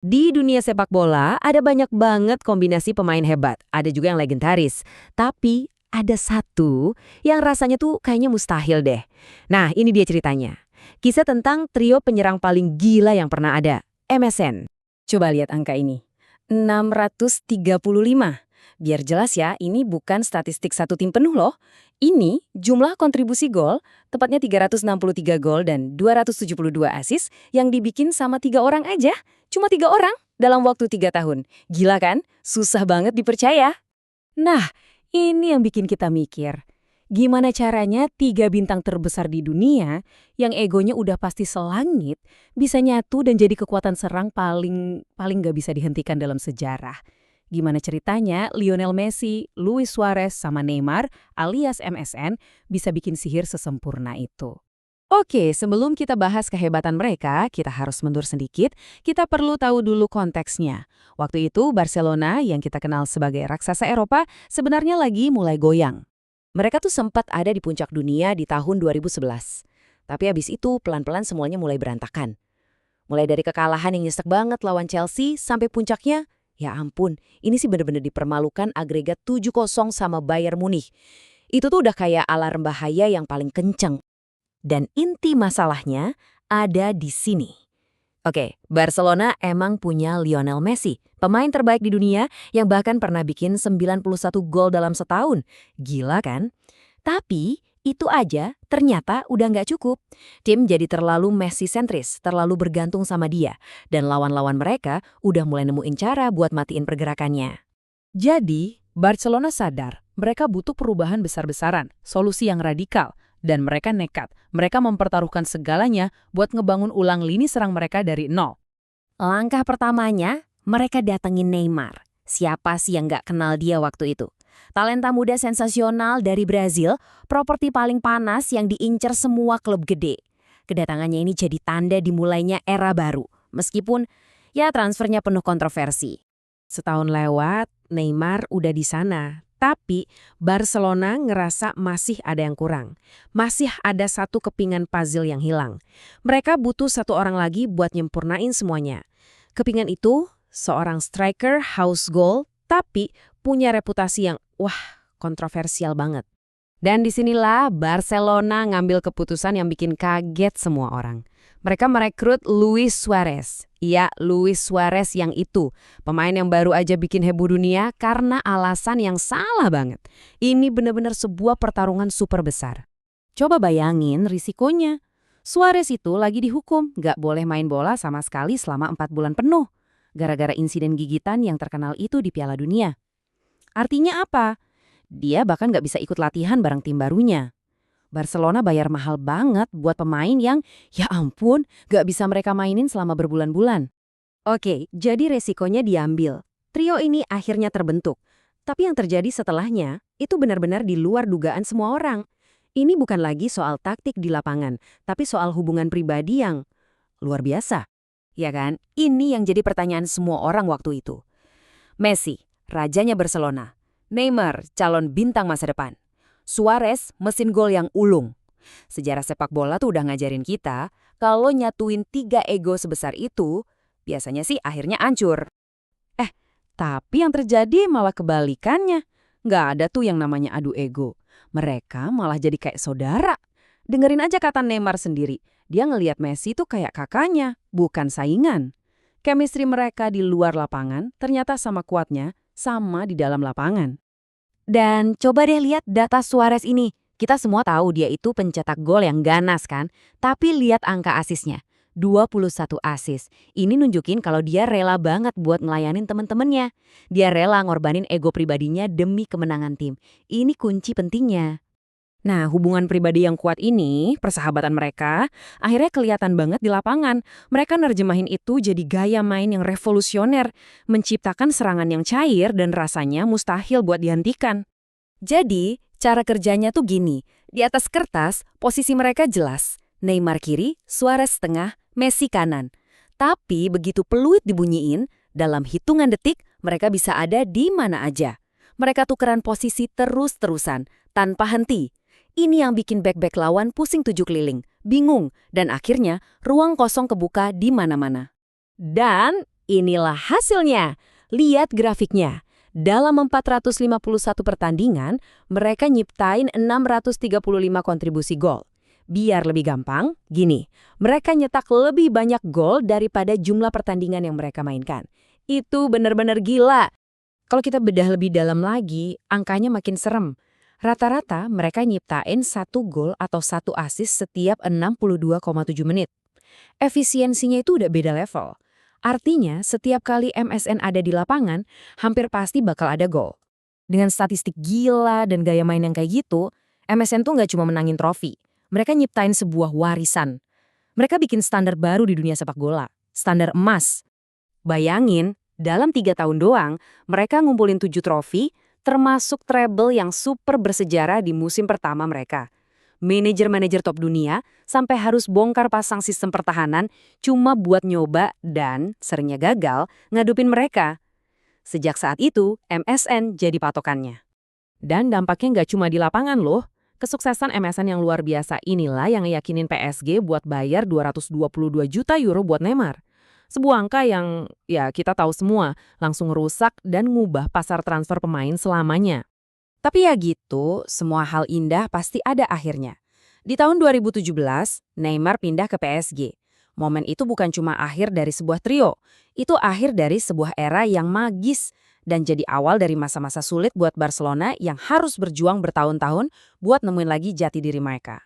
Di dunia sepak bola, ada banyak banget kombinasi pemain hebat. Ada juga yang legendaris. Tapi ada satu yang rasanya tuh kayaknya mustahil deh. Nah, ini dia ceritanya. Kisah tentang trio penyerang paling gila yang pernah ada, MSN. Coba lihat angka ini. 635. Biar jelas ya, ini bukan statistik satu tim penuh loh. Ini jumlah kontribusi gol, tepatnya 363 gol dan 272 assist yang dibikin sama 3 orang aja. Cuma 3 orang dalam waktu 3 tahun. Gila kan? Susah banget dipercaya. Nah, ini yang bikin kita mikir. Gimana caranya 3 bintang terbesar di dunia yang egonya udah pasti selangit bisa nyatu dan jadi kekuatan serang paling gak bisa dihentikan dalam sejarah. Gimana ceritanya Lionel Messi, Luis Suarez, sama Neymar alias MSN bisa bikin sihir sesempurna itu. Oke, sebelum kita bahas kehebatan mereka, kita harus mundur sedikit. Kita perlu tahu dulu konteksnya. Waktu itu Barcelona yang kita kenal sebagai raksasa Eropa sebenarnya lagi mulai goyang. Mereka tuh sempat ada di puncak dunia di tahun 2011. Tapi habis itu pelan-pelan semuanya mulai berantakan. Mulai dari kekalahan yang nyesek banget lawan Chelsea sampai puncaknya, ya ampun, ini sih bener-bener dipermalukan agregat 7-0 sama Bayern Munich. Itu tuh udah kayak alarm bahaya yang paling kenceng. Dan inti masalahnya ada di sini. Oke, Barcelona emang punya Lionel Messi, pemain terbaik di dunia yang bahkan pernah bikin 91 gol dalam setahun. Gila kan? Tapi itu aja ternyata udah nggak cukup. Tim jadi terlalu Messi-sentris, terlalu bergantung sama dia. Dan lawan-lawan mereka udah mulai nemuin cara buat matiin pergerakannya. Jadi, Barcelona sadar mereka butuh perubahan besar-besaran, solusi yang radikal. Dan mereka nekat. Mereka mempertaruhkan segalanya buat ngebangun ulang lini serang mereka dari nol. Langkah pertamanya, mereka datengin Neymar. Siapa sih yang nggak kenal dia waktu itu? Talenta muda sensasional dari Brazil, properti paling panas yang diincar semua klub gede. Kedatangannya ini jadi tanda dimulainya era baru. Meskipun, ya transfernya penuh kontroversi. Setahun lewat, Neymar udah di sana. Tapi Barcelona ngerasa masih ada yang kurang. Masih ada satu kepingan puzzle yang hilang. Mereka butuh satu orang lagi buat nyempurnain semuanya. Kepingan itu seorang striker house goal, tapi punya reputasi yang kontroversial banget. Dan disinilah Barcelona ngambil keputusan yang bikin kaget semua orang. Mereka merekrut Luis Suarez. Iya, Luis Suarez yang itu. Pemain yang baru aja bikin heboh dunia karena alasan yang salah banget. Ini benar-benar sebuah pertarungan super besar. Coba bayangin risikonya. Suarez itu lagi dihukum, nggak boleh main bola sama sekali selama 4 bulan penuh. Gara-gara insiden gigitan yang terkenal itu di Piala Dunia. Artinya apa? Dia bahkan nggak bisa ikut latihan bareng tim barunya. Barcelona bayar mahal banget buat pemain yang, ya ampun, gak bisa mereka mainin selama berbulan-bulan. Oke, jadi resikonya diambil. Trio ini akhirnya terbentuk. Tapi yang terjadi setelahnya, itu benar-benar di luar dugaan semua orang. Ini bukan lagi soal taktik di lapangan, tapi soal hubungan pribadi yang luar biasa. Ya kan? Ini yang jadi pertanyaan semua orang waktu itu. Messi, rajanya Barcelona. Neymar, calon bintang masa depan. Suarez, mesin gol yang ulung. Sejarah sepak bola tuh udah ngajarin kita, kalau nyatuin 3 ego sebesar itu, biasanya sih akhirnya hancur. Tapi yang terjadi malah kebalikannya. Nggak ada tuh yang namanya adu ego. Mereka malah jadi kayak saudara. Dengerin aja kata Neymar sendiri. Dia ngelihat Messi tuh kayak kakaknya, bukan saingan. Chemistry mereka di luar lapangan ternyata sama kuatnya, sama di dalam lapangan. Dan coba deh lihat data Suarez ini. Kita semua tahu dia itu pencetak gol yang ganas kan? Tapi lihat angka asisnya. 21 asis. Ini nunjukin kalau dia rela banget buat ngelayanin temen-temennya. Dia rela ngorbanin ego pribadinya demi kemenangan tim. Ini kunci pentingnya. Nah, hubungan pribadi yang kuat ini, persahabatan mereka, akhirnya kelihatan banget di lapangan. Mereka nerjemahin itu jadi gaya main yang revolusioner, menciptakan serangan yang cair dan rasanya mustahil buat dihentikan. Jadi, cara kerjanya tuh gini. Di atas kertas, posisi mereka jelas. Neymar kiri, Suarez tengah, Messi kanan. Tapi begitu peluit dibunyiin, dalam hitungan detik mereka bisa ada di mana aja. Mereka tukeran posisi terus-terusan, tanpa henti. Ini yang bikin bek-bek lawan pusing 7 keliling, bingung, dan akhirnya ruang kosong kebuka di mana-mana. Dan inilah hasilnya. Lihat grafiknya. Dalam 451 pertandingan, mereka nyiptain 635 kontribusi gol. Biar lebih gampang, gini, mereka nyetak lebih banyak gol daripada jumlah pertandingan yang mereka mainkan. Itu benar-benar gila. Kalau kita bedah lebih dalam lagi, angkanya makin serem. Rata-rata mereka nyiptain 1 gol atau 1 assist setiap 62,7 menit. Efisiensinya itu udah beda level. Artinya, setiap kali MSN ada di lapangan, hampir pasti bakal ada gol. Dengan statistik gila dan gaya main yang kayak gitu, MSN tuh nggak cuma menangin trofi. Mereka nyiptain sebuah warisan. Mereka bikin standar baru di dunia sepak bola. Standar emas. Bayangin, dalam 3 tahun doang, mereka ngumpulin 7 trofi, termasuk treble yang super bersejarah di musim pertama mereka. Manajer-manajer top dunia sampai harus bongkar pasang sistem pertahanan cuma buat nyoba dan, seringnya gagal, ngadupin mereka. Sejak saat itu, MSN jadi patokannya. Dan dampaknya nggak cuma di lapangan loh. Kesuksesan MSN yang luar biasa inilah yang yakinin PSG buat bayar 222 juta euro buat Neymar. Sebuah angka yang, ya kita tahu semua, langsung rusak dan ngubah pasar transfer pemain selamanya. Tapi ya gitu, semua hal indah pasti ada akhirnya. Di tahun 2017, Neymar pindah ke PSG. Momen itu bukan cuma akhir dari sebuah trio, itu akhir dari sebuah era yang magis dan jadi awal dari masa-masa sulit buat Barcelona yang harus berjuang bertahun-tahun buat nemuin lagi jati diri mereka.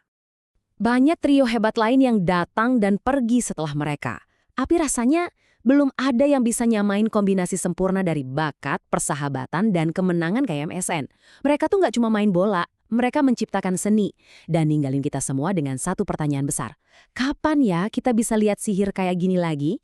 Banyak trio hebat lain yang datang dan pergi setelah mereka. Tapi rasanya belum ada yang bisa nyamain kombinasi sempurna dari bakat, persahabatan, dan kemenangan kayak MSN. Mereka tuh nggak cuma main bola, mereka menciptakan seni dan ninggalin kita semua dengan satu pertanyaan besar. Kapan ya kita bisa lihat sihir kayak gini lagi?